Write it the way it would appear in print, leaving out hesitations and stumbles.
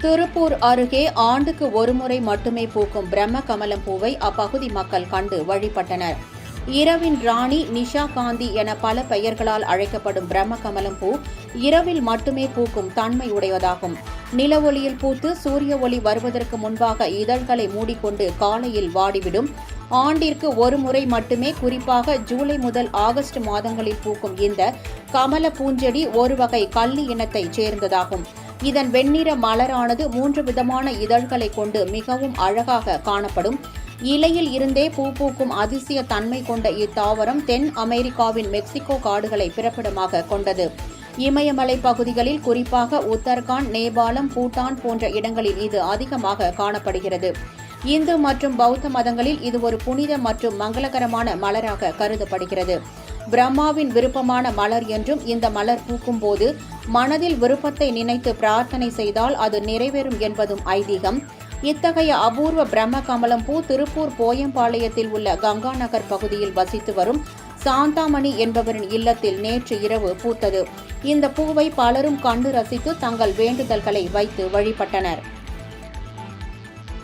திருப்பூர் அருகே ஆண்டுக்கு ஒருமுறை மட்டுமே பூக்கும் பிரம்ம கமலம் பூவை அப்பகுதி மக்கள் கண்டு வழிபட்டனர். இரவின் ராணி, நிஷா காந்தி என பல பெயர்களால் அழைக்கப்படும் பிரம்ம கமலம் பூ இரவில் மட்டுமே பூக்கும் தன்மை உடையதாகும். நில ஒளியில் பூத்து சூரிய ஒளி வருவதற்கு முன்பாக இதழ்களை மூடிக்கொண்டு காலையில் வாடிவிடும். ஆண்டிற்கு ஒரு முறை மட்டுமே, குறிப்பாக ஜூலை முதல் ஆகஸ்ட் மாதங்களில் பூக்கும் இந்த கமல பூஞ்செடி ஒரு வகை கள்ளி இனத்தைச் சேர்ந்ததாகும். இதன் வெண்ணிற மலரானது 3 விதமான இதழ்களை கொண்டு மிகவும் அழகாக காணப்படும். இலையில் இருந்தே பூ பூக்கும் அதிசய தன்மை கொண்ட இத்தாவரம் தென் அமெரிக்காவின் மெக்சிகோ காடுகளை பிறப்பிடமாக கொண்டது. இமயமலை பகுதிகளில், குறிப்பாக உத்தரகாண்ட், நேபாளம், பூட்டான் போன்ற இடங்களில் இது அதிகமாக காணப்படுகிறது. இந்து மற்றும் பௌத்த மதங்களில் இது ஒரு புனித மற்றும் மங்களகரமான மலராக கருதப்படுகிறது. பிரம்மாவின் விருப்பமான மலர் என்றும், இந்த மலர் பூக்கும் போது மனதில் விருப்பத்தை நினைத்து பிரார்த்தனை செய்தால் அது நிறைவேறும் என்பதும் ஐதீகம். இத்தகைய அபூர்வ பிரம்ம கமலம் பூ திருப்பூர் போயம்பாளையத்தில் உள்ள கங்கா நகர் பகுதியில் வசித்து வரும் சாந்தாமணி என்பவரின் இல்லத்தில் நேற்று இரவு பூத்தது. இந்த பூவை பலரும் கண்டு ரசித்து தங்கள் வேண்டுதல்களை வைத்து வழிபட்டனர்.